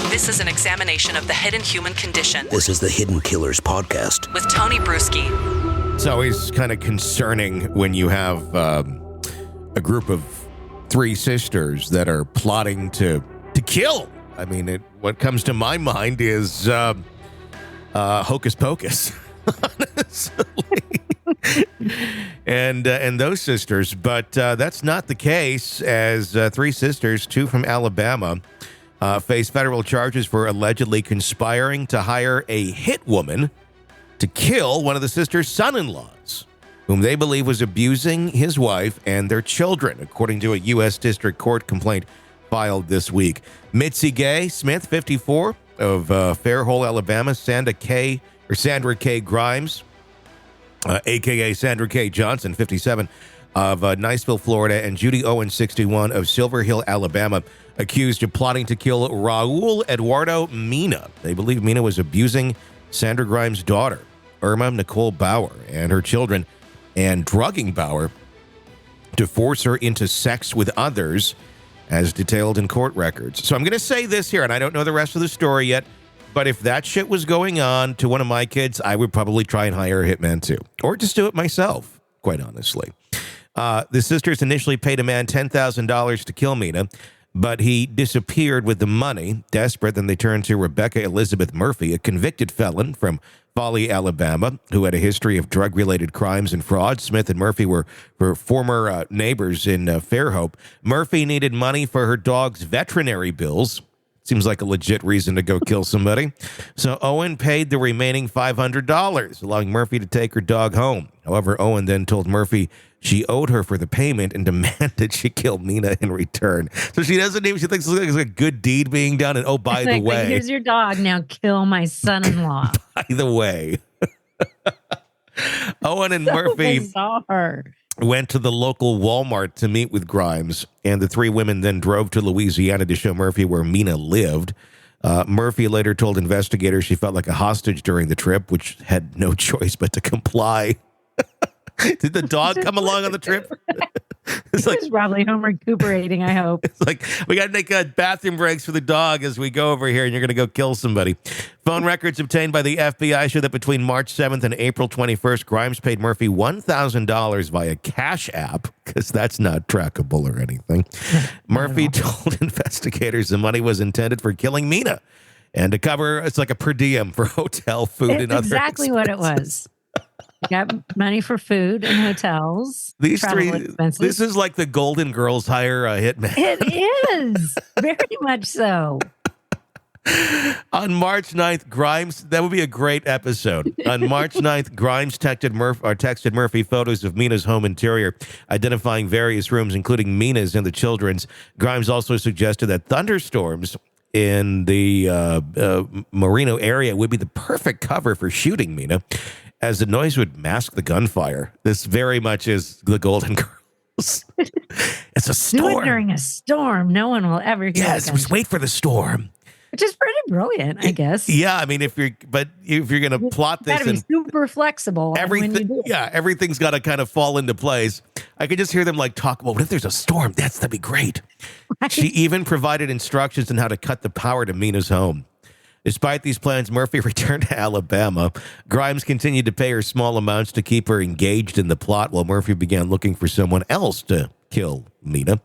This is an examination of the hidden human condition. This is the Hidden Killers podcast with Tony Bruschi. It's always kind of concerning when you have a group of three sisters that are plotting to kill. I mean, what comes to my mind is hocus pocus, honestly. and those sisters, but that's not the case, as three sisters, two from Alabama, face federal charges for allegedly conspiring to hire a hitwoman to kill one of the sisters' son-in-laws, whom they believe was abusing his wife and their children, according to a U.S. District Court complaint filed this week. Mitzy Gaye Smith, 54, of Fairhope, Alabama, Sandra Kaye Grimes, a.k.a. Sandra Kaye Johnson, 57, of Niceville, Florida, and Judy Owen, 61, of Silverhill, Alabama, accused of plotting to kill Raul Eduardo Mena. They believe Mena was abusing Sandra Grimes' daughter, Irma Nichole Bauer, and her children, and drugging Bauer to force her into sex with others, as detailed in court records. So I'm going to say this here, and I don't know the rest of the story yet, but if that shit was going on to one of my kids, I would probably try and hire a hitman too, or just do it myself, quite honestly. The sisters initially paid a man $10,000 to kill Mena, but he disappeared with the money. Desperate, then they turned to Rebecca Elizabeth Murphy, a convicted felon from Foley, Alabama, who had a history of drug-related crimes and fraud. Smith and Murphy were former neighbors in Fairhope. Murphy needed money for her dog's veterinary bills. Seems like a legit reason to go kill somebody. So Owen paid the remaining $500, allowing Murphy to take her dog home. However, Owen then told Murphy she owed her for the payment and demanded she kill Mena in return. So she doesn't even, she thinks it's like a good deed being done. And oh, by the way, here's your dog. Now kill my son-in-law. By the way, Owen and Murphy went to the local Walmart to meet with Grimes, and the three women then drove to Louisiana to show Murphy where Mena lived. Murphy later told investigators she felt like a hostage during the trip, which had no choice but to comply. Did the dog come along on the trip? It's like, he's probably home recuperating, I hope. It's like, we got to make bathroom breaks for the dog as we go over here, and you're going to go kill somebody. Phone records obtained by the FBI show that between March 7th and April 21st, Grimes paid Murphy $1,000 via Cash App, because that's not trackable or anything. Murphy told investigators the money was intended for killing Mena and to cover, it's like a per diem for hotel food and other exactly expenses. what it was. Got money for food and hotels. These three, expenses. This is like the Golden Girls hire a hitman. It is. Very much so. On March 9th, Grimes, that would be a great episode. On March 9th, Grimes texted Murphy photos of Mena's home interior, identifying various rooms, including Mena's and the children's. Grimes also suggested that thunderstorms in the Marino area would be the perfect cover for shooting Mena, as the noise would mask the gunfire. This very much is the Golden Girls. It's a storm. Do it during a storm. No one will ever hear. Yes, just wait for the storm. Which is pretty brilliant, I guess. Yeah, I mean, if you're going to plot this, and super flexible. Everything's got to kind of fall into place. I could just hear them like talk. Well, what if there's a storm? That'd be great. Right. She even provided instructions on how to cut the power to Mena's home. Despite these plans, Murphy returned to Alabama. Grimes continued to pay her small amounts to keep her engaged in the plot, while Murphy began looking for someone else to kill Mena.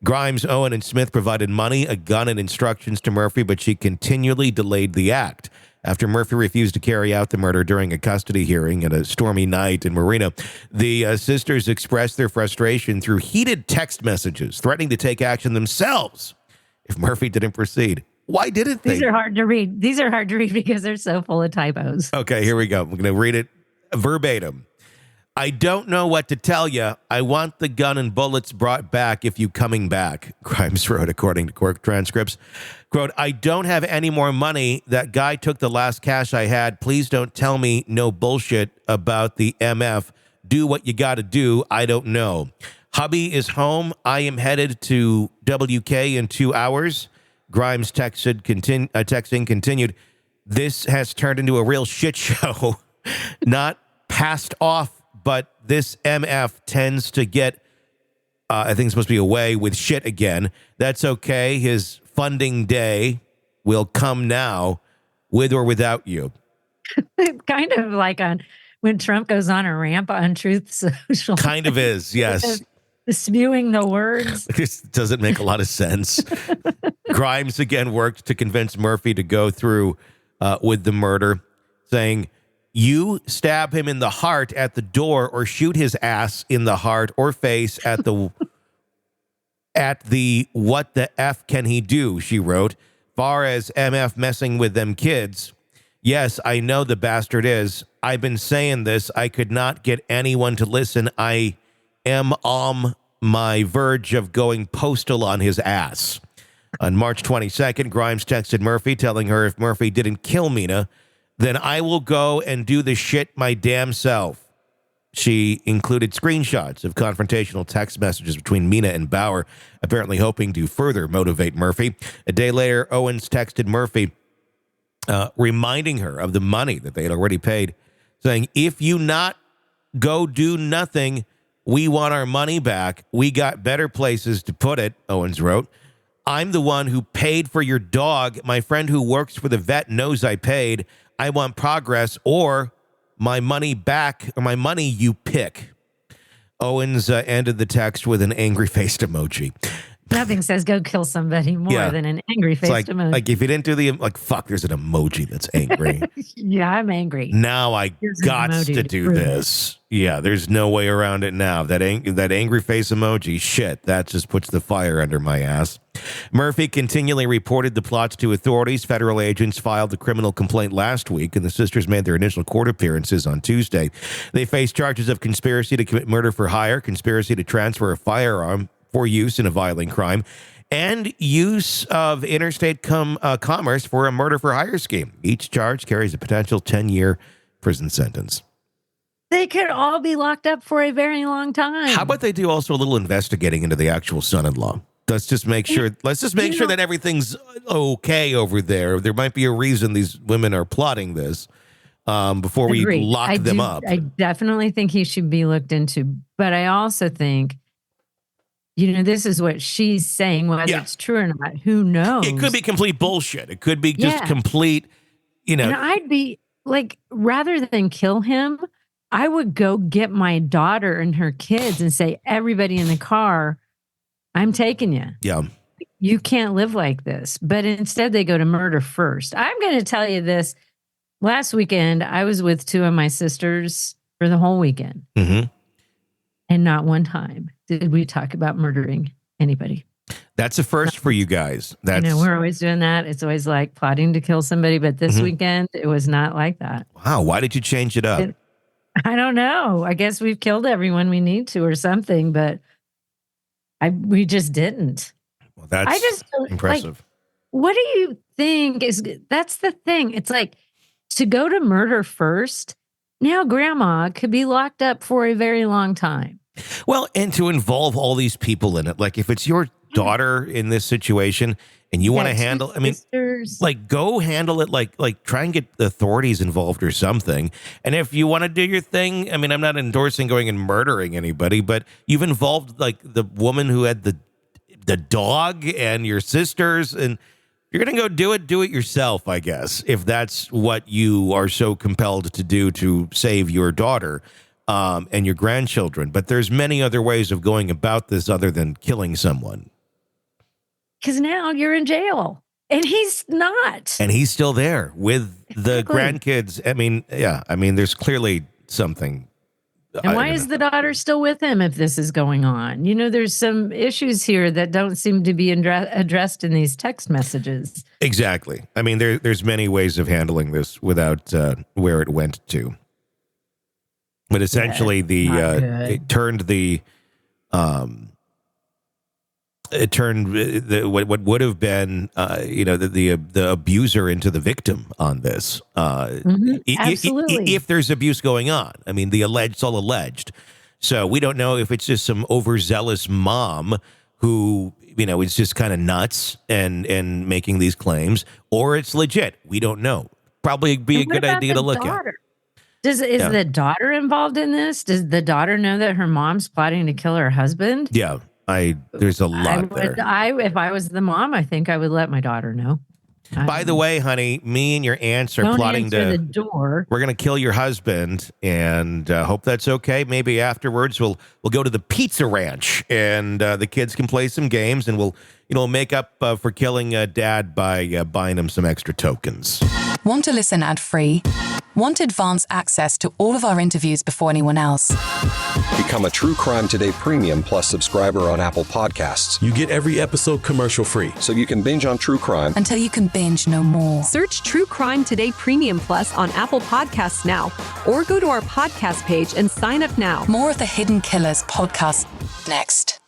Grimes, Owen, and Smith provided money, a gun, and instructions to Murphy, but she continually delayed the act. After Murphy refused to carry out the murder during a custody hearing at a stormy night in Marino, the sisters expressed their frustration through heated text messages, threatening to take action themselves if Murphy didn't proceed. Why didn't they? These are hard to read. These are hard to read because they're so full of typos. Okay, here we go. We're going to read it verbatim. I don't know what to tell you. I want the gun and bullets brought back if you coming back, Grimes wrote, according to court transcripts. Quote, I don't have any more money. That guy took the last cash I had. Please don't tell me no bullshit about the MF. Do what you got to do. I don't know. Hubby is home. I am headed to WK in 2 hours. Grimes texting continued, this has turned into a real shit show. Not passed off, but this MF tends to get, I think it's supposed to be away with shit again. That's okay. His funding day will come now, with or without you. Kind of like when Trump goes on a ramp on Truth Social. Kind of is, yes. Spewing the words. This doesn't make a lot of sense. Grimes again worked to convince Murphy to go through with the murder, saying, you stab him in the heart at the door or shoot his ass in the heart or face at the what the F can he do, she wrote. Far as MF messing with them kids, yes, I know the bastard is. I've been saying this. I could not get anyone to listen. I am on my verge of going postal on his ass. On March 22nd, Grimes texted Murphy telling her if Murphy didn't kill Mena, then I will go and do the shit my damn self. She included screenshots of confrontational text messages between Mena and Bauer, apparently hoping to further motivate Murphy. A day later, Owens texted Murphy, reminding her of the money that they had already paid, saying, if you not go do nothing, we want our money back. We got better places to put it, Owens wrote. I'm the one who paid for your dog. My friend who works for the vet knows I paid. I want progress or my money back, or my money you pick. Owens ended the text with an angry-faced emoji. Nothing says go kill somebody more than an angry-faced emoji. Like if you didn't do fuck, there's an emoji that's angry. Yeah, I'm angry. Now I got to do this. Yeah, there's no way around it now. That angry face emoji, shit, that just puts the fire under my ass. Murphy continually reported the plots to authorities. Federal agents filed the criminal complaint last week, and the sisters made their initial court appearances on Tuesday. They face charges of conspiracy to commit murder for hire, conspiracy to transfer a firearm for use in a violent crime, and use of interstate commerce for a murder for hire scheme. Each charge carries a potential 10-year prison sentence. They could all be locked up for a very long time. How about they do also a little investigating into the actual son-in-law? Let's just make sure that everything's okay over there. There might be a reason these women are plotting this before we lock them up. I definitely think he should be looked into, but I also think, this is what she's saying, whether it's true or not, who knows? It could be complete bullshit. It could be just complete, And I'd be like, rather than kill him, I would go get my daughter and her kids and say, everybody in the car, I'm taking you. Yeah. You can't live like this. But instead they go to murder first. I'm going to tell you this. Last weekend, I was with two of my sisters for the whole weekend. Mm-hmm. And not one time did we talk about murdering anybody. That's a first for you guys. We're always doing that. It's always like plotting to kill somebody. But this weekend, it was not like that. Wow. Why did you change it up? I don't know. I guess we've killed everyone we need to or something, but we just didn't. Well, that's impressive. Like, what do you think that's the thing? It's like to go to murder first. Now grandma could be locked up for a very long time. Well, and to involve all these people in it, like if it's your daughter in this situation and you want to handle, go handle it, like try and get the authorities involved or something. And if you want to do your thing, I'm not endorsing going and murdering anybody, but you've involved like the woman who had the dog and your sisters, and you're going to go do it yourself, I guess, if that's what you are so compelled to do to save your daughter and your grandchildren. But there's many other ways of going about this other than killing someone. Because now you're in jail. And he's not. And he's still there with the grandkids. There's clearly something. And why is the daughter still with him if this is going on? There's some issues here that don't seem to be addressed in these text messages. Exactly. There's many ways of handling this without where it went to. But essentially, it turned what would have been the abuser into the victim on this. Absolutely. If there's abuse going on, it's all alleged. So we don't know if it's just some overzealous mom who is just kind of nuts and making these claims, or it's legit. We don't know. Probably be a good idea to look at. Is the daughter involved in this? Does the daughter know that her mom's plotting to kill her husband? Yeah, there's a lot there. If I was the mom, I think I would let my daughter know. By the way, honey, me and your aunts are Don't plotting answer to. the door. We're going to kill your husband, and hope that's okay. Maybe afterwards we'll go to the pizza ranch, and the kids can play some games, and we'll make up for killing Dad by buying him some extra tokens. Want to listen ad-free? Want advance access to all of our interviews before anyone else? Become a True Crime Today Premium Plus subscriber on Apple Podcasts. You get every episode commercial-free. So you can binge on true crime Until you can binge no more. Search True Crime Today Premium Plus on Apple Podcasts now, or go to our podcast page and sign up now. More of the Hidden Killers podcast next.